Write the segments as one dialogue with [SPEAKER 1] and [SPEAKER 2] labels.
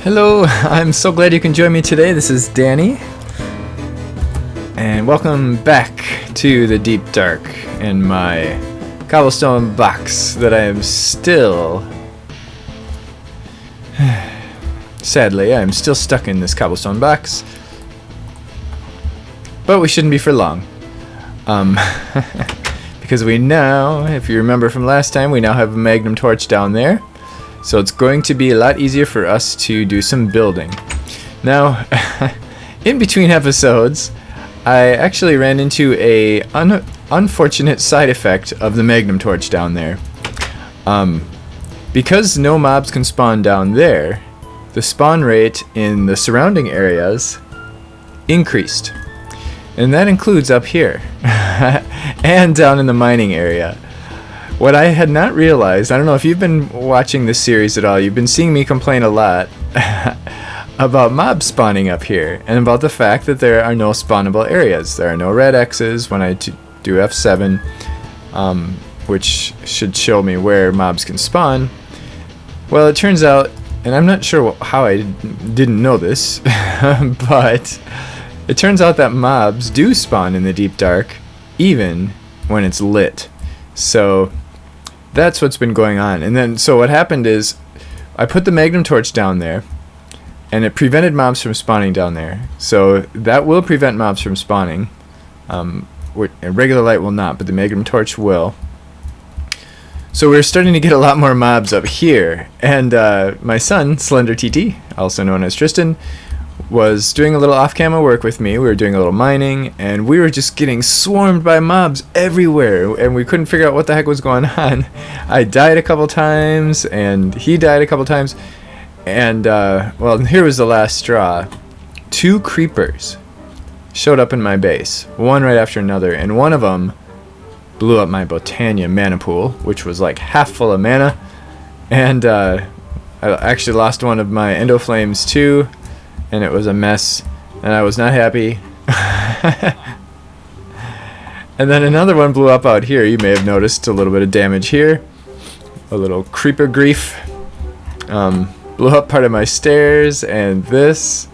[SPEAKER 1] Hello, I'm so glad you can join me today. This is Danny, and welcome back to the Deep Dark in my cobblestone box that I am still... Sadly, I am still stuck in this cobblestone box, but we shouldn't be for long. Because we now, if you remember from last time, we now have a magnum torch down there. So it's going to be a lot easier for us to do some building. Now, in between episodes, I actually ran into a unfortunate side effect of the magnum torch down there. Because no mobs can spawn down there, the spawn rate in the surrounding areas increased. And that includes up here and down in the mining area. What I had not realized, I don't know if you've been watching this series at all, you've been seeing me complain a lot about mobs spawning up here, and about the fact that there are no spawnable areas. There are no red X's when I do F7, which should show me where mobs can spawn. Well, it turns out, and I'm not sure how I didn't know this, but it turns out that mobs do spawn in the deep dark, even when it's lit. So that's what's been going on. And then, so what happened is, I put the magnum torch down there, and it prevented mobs from spawning down there. So that will prevent mobs from spawning. Regular light will not, but the magnum torch will. So we're starting to get a lot more mobs up here. And my son, Slender TT, also known as Tristan, was doing a little off-camera work with me. We were doing a little mining, and we were just getting swarmed by mobs everywhere, and we couldn't figure out what the heck was going on. I died a couple times, and he died a couple times, and well, here was the last straw. 2 creepers showed up in my base, one right after another, and one of them blew up my Botania mana pool, which was like half full of mana, and I actually lost one of my Endo Flames too. And it was a mess, and I was not happy. And then another one blew up out here. You may have noticed a little bit of damage here. A little creeper grief. Blew up part of my stairs and this.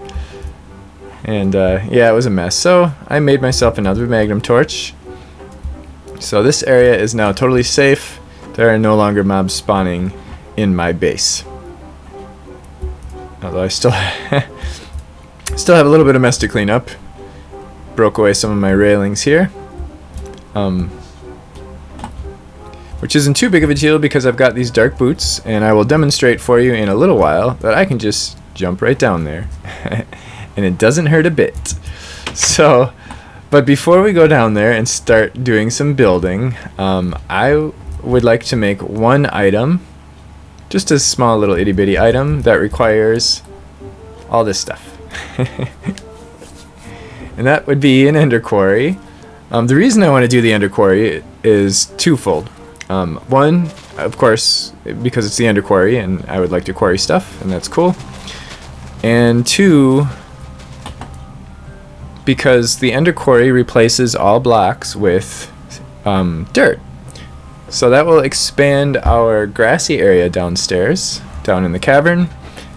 [SPEAKER 1] And yeah, it was a mess. So I made myself another magnum torch. So this area is now totally safe. There are no longer mobs spawning in my base. Although I still have a little bit of mess to clean up. Broke away some of my railings here, which isn't too big of a deal because I've got these dark boots, and I will demonstrate for you in a little while that I can just jump right down there and it doesn't hurt a bit. So, but before we go down there and start doing some building, I would like to make one item, just a small little itty bitty item that requires all this stuff. And that would be an Ender Quarry. The reason I want to do the Ender Quarry is twofold. One, of course, because it's the Ender Quarry and I would like to quarry stuff, and that's cool. And two, because the Ender Quarry replaces all blocks with dirt. So that will expand our grassy area downstairs, down in the cavern,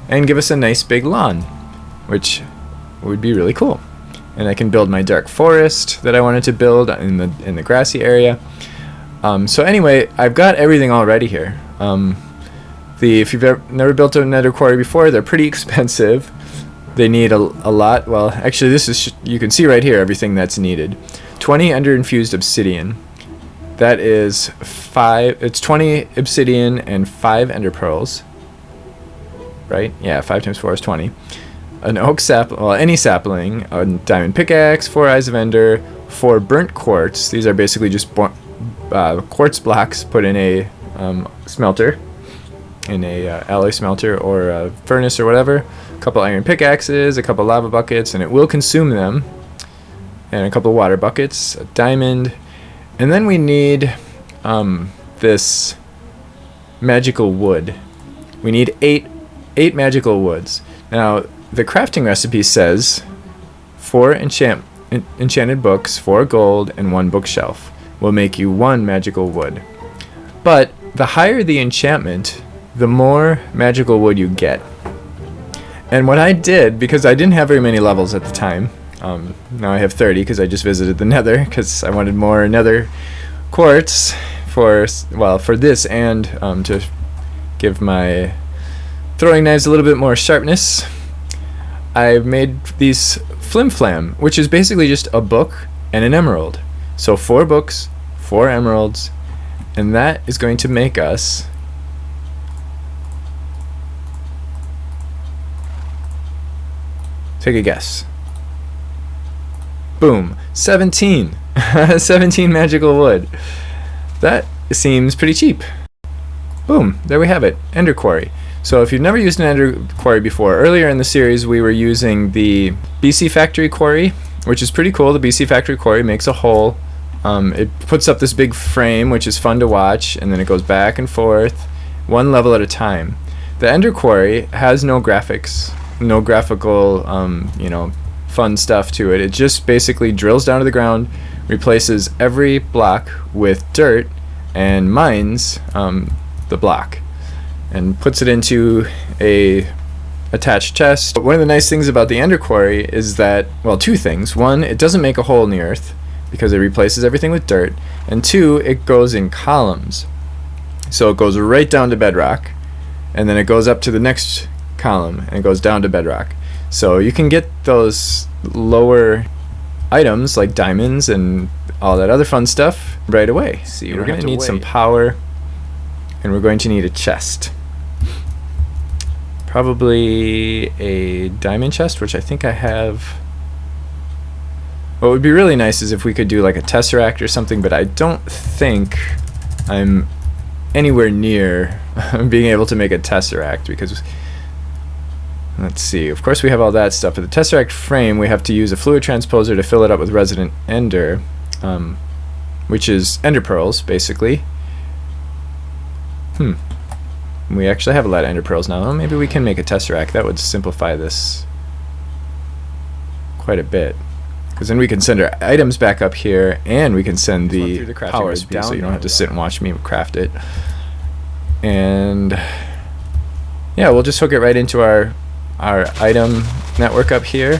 [SPEAKER 1] and give us a nice big lawn, which would be really cool. And I can build my dark forest that I wanted to build in the grassy area. So anyway, I've got everything already here. If you've never built a Ender Quarry before, they're pretty expensive. They need a lot. Well, actually, this is you can see right here everything that's needed. 20 Ender infused obsidian. That is 5. It's 20 obsidian and 5 Ender pearls. Right? Yeah, 5 times 4 is 20. An oak sapling, well, any sapling, a diamond pickaxe, 4 eyes of Ender, 4 burnt quartz. These are basically just quartz blocks put in a smelter, in a alloy smelter or a furnace or whatever. A couple iron pickaxes, a couple lava buckets, and it will consume them. And a couple water buckets, a diamond, and then we need this magical wood. We need 8 magical woods. Now, the crafting recipe says 4 enchanted books, 4 gold, and 1 bookshelf will make you 1 magical wood. But the higher the enchantment, the more magical wood you get. And what I did, because I didn't have very many levels at the time, now I have 30 because I just visited the Nether because I wanted more Nether quartz for this and to give my throwing knives a little bit more sharpness. I've made these flim flam, which is basically just a book and an emerald. So 4 books, 4 emeralds, and that is going to make us take a guess. Boom, 17. 17 magical wood. That seems pretty cheap. Boom, there we have it, Ender Quarry. So if you've never used an Ender Quarry before, earlier in the series we were using the BC Factory Quarry, which is pretty cool. The BC Factory Quarry makes a hole. It puts up this big frame, which is fun to watch, and then it goes back and forth, one level at a time. The Ender Quarry has no graphics, no graphical, fun stuff to it. It just basically drills down to the ground, replaces every block with dirt, and mines the block, and puts it into a attached chest. One of the nice things about the Ender Quarry is that, well, 2 things. 1, it doesn't make a hole in the earth because it replaces everything with dirt, and 2, it goes in columns. So it goes right down to bedrock, and then it goes up to the next column and it goes down to bedrock. So you can get those lower items like diamonds and all that other fun stuff right away. See, we're going to need some power, and we're going to need a chest. Probably a diamond chest, which I think I have. What would be really nice is if we could do like a tesseract or something, but I don't think I'm anywhere near being able to make a tesseract because, let's see, of course we have all that stuff. For the tesseract frame, we have to use a fluid transposer to fill it up with resident ender, which is ender pearls, basically. We actually have a lot of ender pearls now. Well, maybe we can make a tesseract. That would simplify this quite a bit. Because then we can send our items back up here, and we can send the power recipe, so you don't have to sit and watch me craft it. And yeah, we'll just hook it right into our item network up here.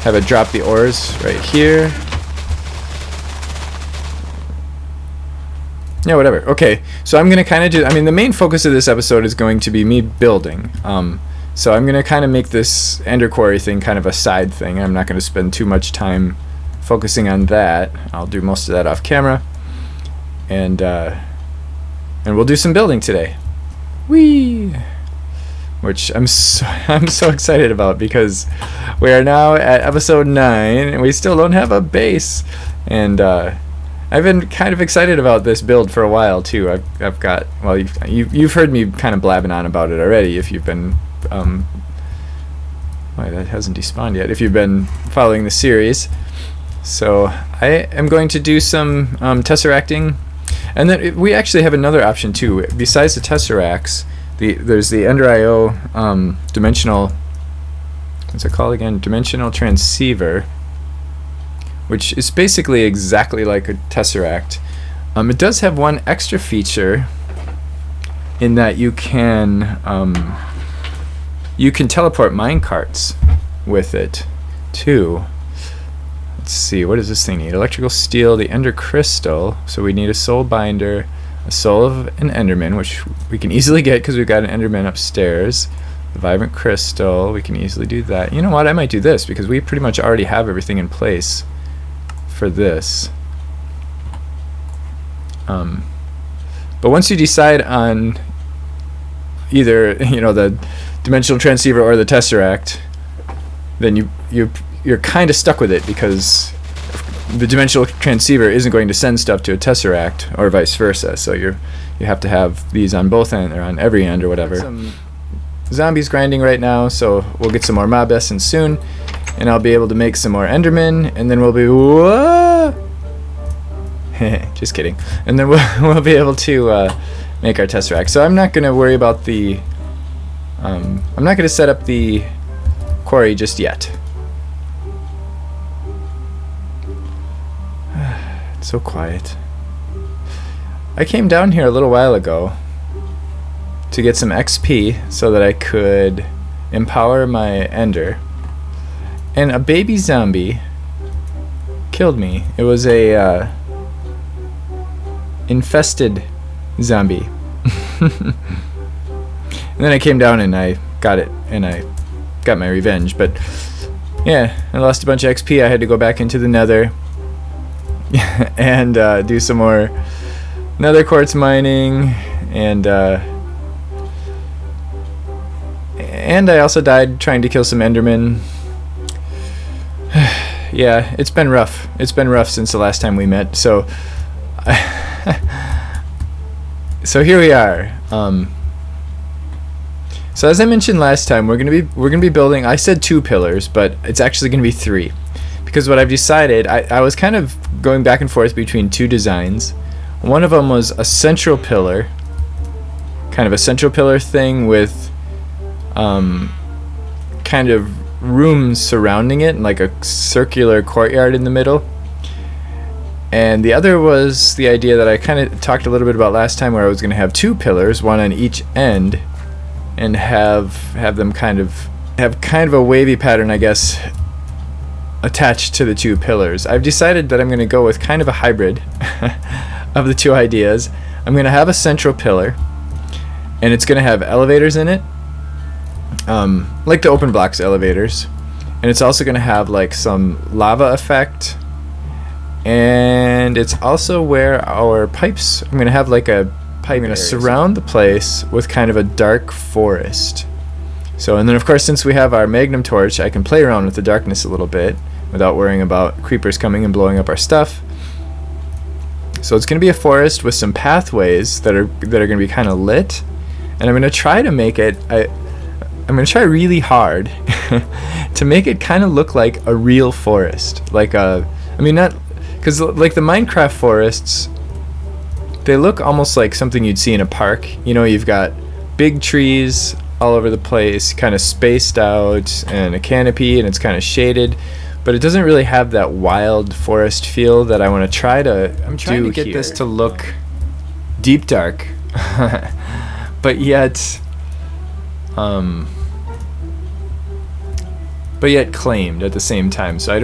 [SPEAKER 1] Have it drop the ores right here. Yeah, whatever. Okay, so I'm going to kind of do, the main focus of this episode is going to be me building. So I'm going to kind of make this Ender Quarry thing kind of a side thing. I'm not going to spend too much time focusing on that. I'll do most of that off camera. And we'll do some building today. Whee! Which I'm so excited about because we are now at episode 9 and we still don't have a base. And I've been kind of excited about this build for a while too. I've got, well, you've heard me kind of blabbing on about it already if you've been that hasn't despawned yet, if you've been following the series. So I am going to do some tesseracting, and then we actually have another option too. Besides the tesseracts, there's the Ender IO dimensional, what's it called again? Dimensional Transceiver, which is basically exactly like a tesseract. It does have one extra feature in that you can teleport minecarts with it too. Let's see, what does this thing need? Electrical steel, the ender crystal, so we need a soul binder, a soul of an enderman, which we can easily get because we've got an enderman upstairs. The vibrant crystal, we can easily do that. You know what, I might do this because we pretty much already have everything in place for this. But once you decide on either the dimensional transceiver or the tesseract, then you're kind of stuck with it because the dimensional transceiver isn't going to send stuff to a tesseract or vice versa. So you have to have these on both ends or on every end or whatever. Some zombies grinding right now, so we'll get some more mob essence soon, and I'll be able to make some more endermen, and then we'll be just kidding. And then we'll be able to make our tesseract. So I'm not going to worry about the I'm not going to set up the quarry just yet. It's so quiet. I came down here a little while ago to get some XP so that I could empower my Ender. And a baby zombie killed me. It was a infested zombie. And then I came down and I got it, and I got my revenge. But yeah, I lost a bunch of XP. I had to go back into the nether and do some more nether quartz mining, and I also died trying to kill some endermen. Yeah, it's been rough. It's been rough since the last time we met. So so here we are. So as I mentioned last time, we're gonna be building. I said 2 pillars, but it's actually gonna be 3, because what I've decided, I was kind of going back and forth between 2 designs. One of them was a central pillar, kind of a central pillar thing with kind of rooms surrounding it, and like a circular courtyard in the middle. And the other was the idea that I kind of talked a little bit about last time, where I was going to have 2 pillars, one on each end, and have them kind of a wavy pattern, I guess, attached to the 2 pillars. I've decided that I'm going to go with kind of a hybrid of the 2 ideas. I'm going to have a central pillar, and it's going to have elevators in it, like the open blocks elevators, and it's also going to have like some lava effect, and it's also where our pipes, I'm going to have like a pipe. I'm going to surround the place with kind of a dark forest. So, and then of course, since we have our magnum torch, I can play around with the darkness a little bit without worrying about creepers coming and blowing up our stuff. So it's going to be a forest with some pathways that are going to be kind of lit, and I'm going to try to make it, I'm going to try really hard to make it kind of look like a real forest. Like I mean, not, because like the Minecraft forests, they look almost like something you'd see in a park. You know, you've got big trees all over the place, kind of spaced out, and a canopy, and it's kind of shaded. But it doesn't really have that wild forest feel that I want to try to I'm trying to get this to look deep dark, but yet claimed at the same time. So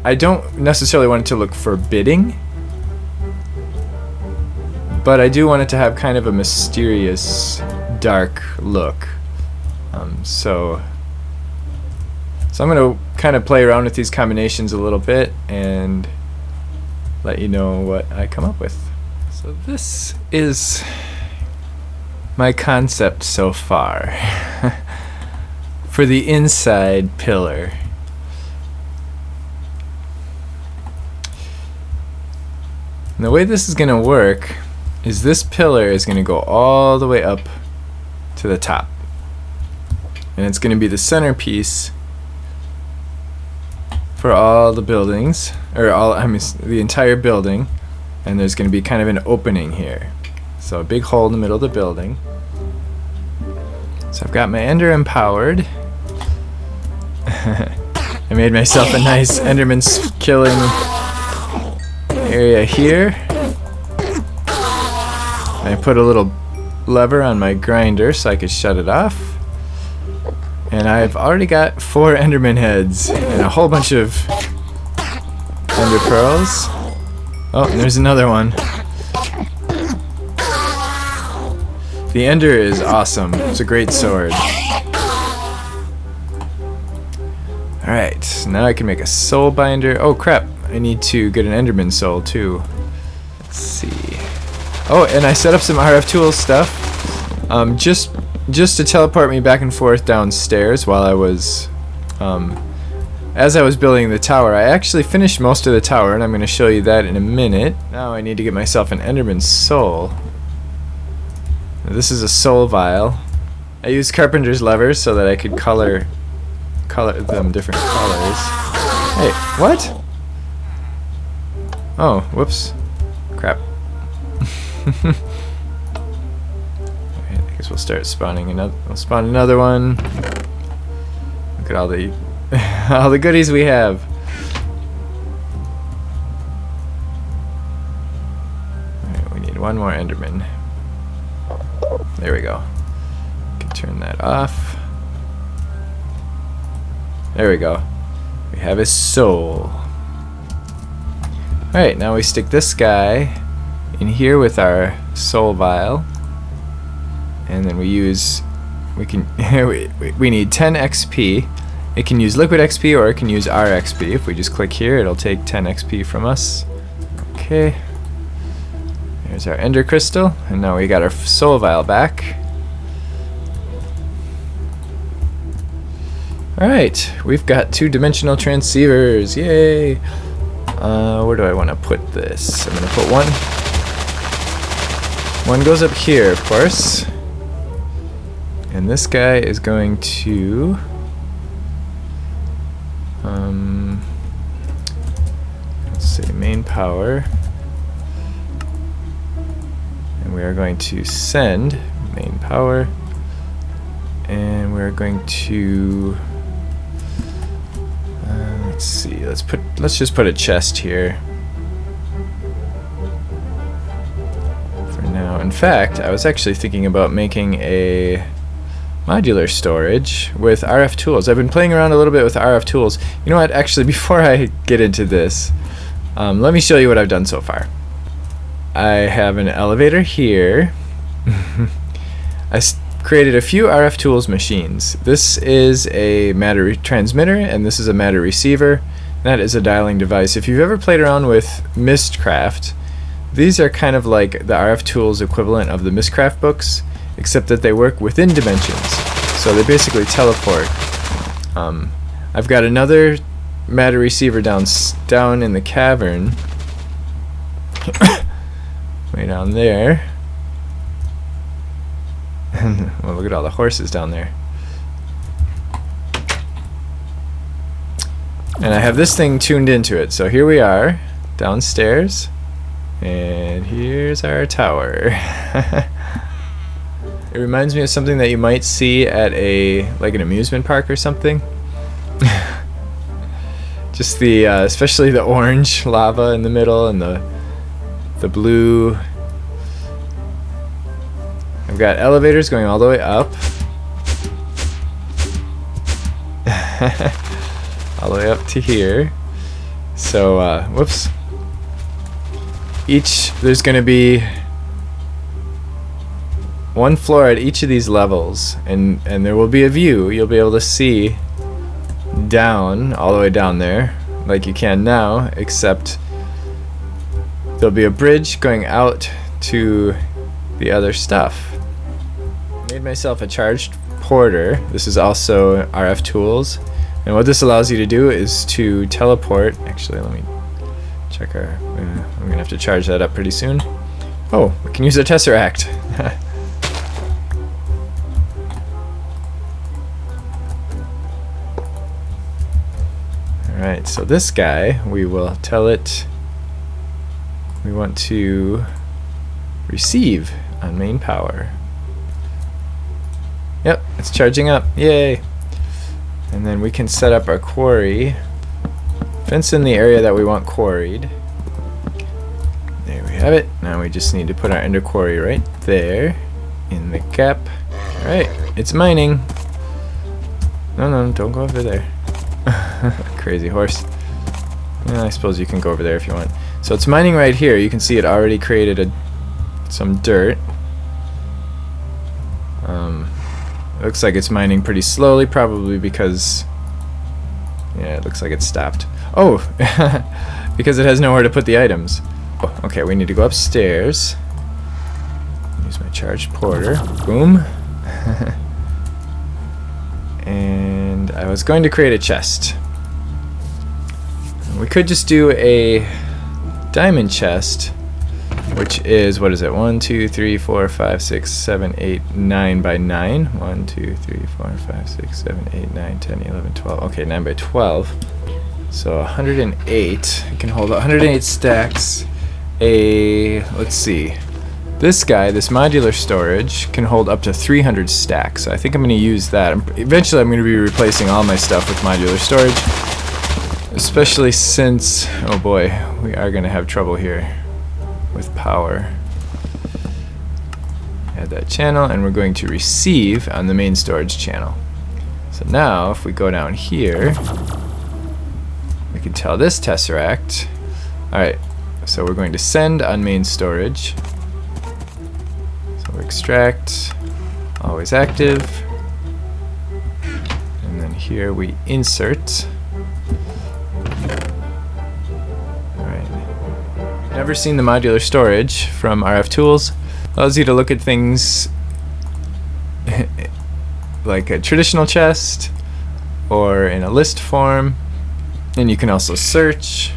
[SPEAKER 1] I don't necessarily want it to look forbidding, but I do want it to have kind of a mysterious, dark look. So I'm going to kind of play around with these combinations a little bit and let you know what I come up with. So this is my concept so far for the inside pillar. And the way this is going to work is this pillar is going to go all the way up to the top, and it's going to be the centerpiece for all the buildings, or the entire building, and there's going to be kind of an opening here, so a big hole in the middle of the building. So I've got my Ender empowered. I made myself a nice Enderman killing area here. I put a little lever on my grinder so I could shut it off. And I've already got 4 Enderman heads and a whole bunch of Ender pearls. Oh, and there's another one. The Ender is awesome. It's a great sword. Alright, now I can make a soul binder. Oh crap, I need to get an Enderman soul too. Let's see. Oh, and I set up some RF Tools stuff. Just to teleport me back and forth downstairs while I was, as I was building the tower. I actually finished most of the tower, and I'm going to show you that in a minute. Now I need to get myself an Enderman soul. Now, this is a soul vial. I used carpenter's levers so that I could color them different colors. Hey, what? Oh, whoops. Crap. Alright, I guess we'll start spawning another. We'll spawn another one. Look at all the all the goodies we have. Alright, we need one more Enderman. There we go. Can turn that off. There we go. We have his soul. Alright, now we stick this guy in here with our soul vial. And then we can we need 10 XP. It can use liquid XP or it can use our XP. If we just click here, it'll take 10 XP from us. Okay. There's our ender crystal, and now we got our soul vial back. Alright, we've got 2-dimensional transceivers. Yay! Where do I want to put this? I'm going to put one. One goes up here, of course. And this guy is going to... let's say main power. And we are going to send main power. And we're going to... let's see, let's just put a chest here for now. In fact, I was actually thinking about making a modular storage with RF tools. I've been playing around a little bit with RF tools. You know what, actually, before I get into this, let me show you what I've done so far. I have an elevator here. I created a few RF tools machines. This is a matter transmitter, and this is a matter receiver. That is a dialing device. If you've ever played around with Mistcraft, these are kind of like the RF tools equivalent of the Mistcraft books, except that they work within dimensions. So they basically teleport. I've got another matter receiver down in the cavern. Way down there. Well, look at all the horses down there. And I have this thing tuned into it. So here we are, downstairs. And here's our tower. It reminds me of something that you might see at like an amusement park or something. Just the, especially the orange lava in the middle and the blue. I've got elevators going all the way up. All the way up to here. So, whoops. There's going to be one floor at each of these levels, and there will be a view. You'll be able to see down, all the way down there, like you can now, except there'll be a bridge going out to the other stuff. Made myself a charged porter. This is also RF tools, and what this allows you to do is to teleport. Actually, let me check our... I'm gonna have to charge that up pretty soon. Oh, we can use a tesseract. Alright, so this guy, we will tell it we want to receive on main power. Yep, it's charging up. Yay! And then we can set up our quarry. Fence in the area that we want quarried. There we have it. Now we just need to put our Ender Quarry right there in the gap. Alright, it's mining. No, don't go over there. Crazy horse. Yeah, I suppose you can go over there if you want. So it's mining right here. You can see it already created some dirt. Looks like it's mining pretty slowly, probably because... yeah, it looks like it stopped. Oh! Because it has nowhere to put the items. Oh, okay, we need to go upstairs. Use my charged porter. Boom. And I was going to create a chest. We could just do a diamond chest, which is, what is it? 1, 2, 3, 4, 5, 6, 7, 8, 9 by 9. 1, 2, 3, 4, 5, 6, 7, 8, 9, 10, 11, 12. Okay, 9 by 12. So 108. It can hold 108 stacks. Let's see. This guy, this modular storage, can hold up to 300 stacks. So I think I'm going to use that. Eventually I'm going to be replacing all my stuff with modular storage. Especially since, oh boy, we are going to have trouble here with power. Add that channel, and we're going to receive on the main storage channel. So now if we go down here, we can tell this tesseract. Alright, so we're going to send on main storage. So extract, always active. And then here we insert. Never seen the modular storage from RF Tools. Allows you to look at things like a traditional chest or in a list form, and you can also search.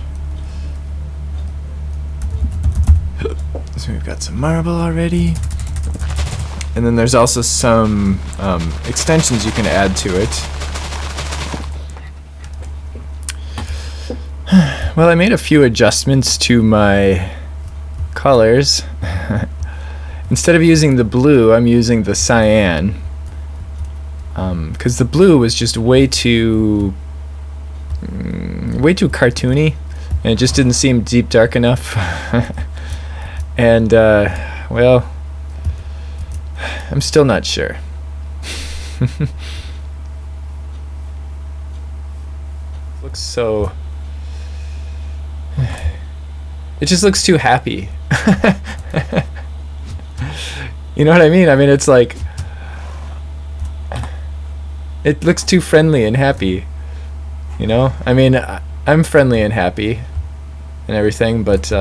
[SPEAKER 1] So we've got some marble already, and then there's also some extensions you can add to it. Well, I made a few adjustments to my colors. Instead of using the blue, I'm using the cyan, because the blue was just way too cartoony, and it just didn't seem deep dark enough. And well, I'm still not sure. Looks so. It just looks too happy. You know what I mean? I mean, it's like, it looks too friendly and happy. You know? I mean, I'm friendly and happy and everything, but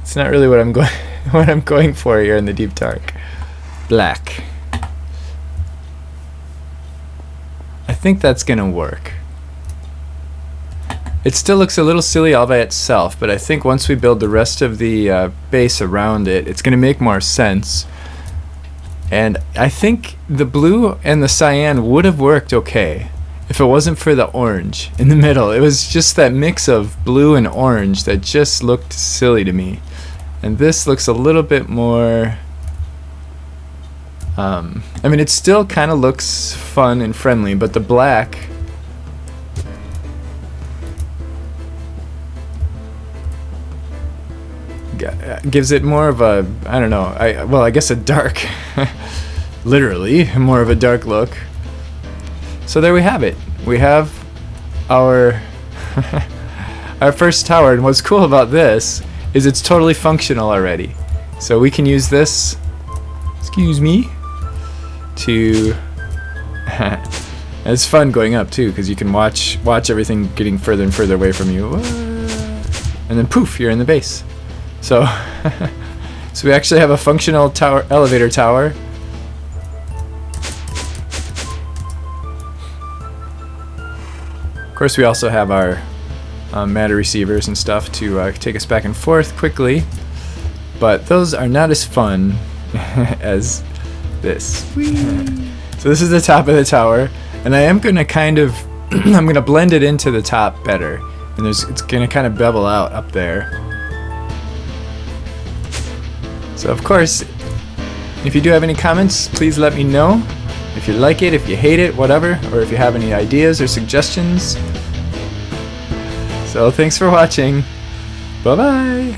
[SPEAKER 1] it's not really what I'm going for here in the deep dark. Black. I think that's gonna work. It still looks a little silly all by itself, but I think once we build the rest of the base around it, it's going to make more sense. And I think the blue and the cyan would have worked okay if it wasn't for the orange in the middle. It was just that mix of blue and orange that just looked silly to me. And this looks a little bit more... I mean, it still kind of looks fun and friendly, but the black... gives it more of a, I don't know, I guess a dark, literally, more of a dark look. So there we have it. We have our our first tower, and what's cool about this is it's totally functional already. So we can use this, excuse me, to it's fun going up too, because you can watch everything getting further and further away from you, and then poof, you're in the base. So, so we actually have a functional tower, elevator tower. Of course, we also have our matter receivers and stuff to take us back and forth quickly, but those are not as fun as this. So this is the top of the tower, and I am going to kind of, I'm going to blend it into the top better, and it's going to kind of bevel out up there. So of course, if you do have any comments, please let me know. If you like it, if you hate it, whatever, or if you have any ideas or suggestions. So thanks for watching. Bye-bye.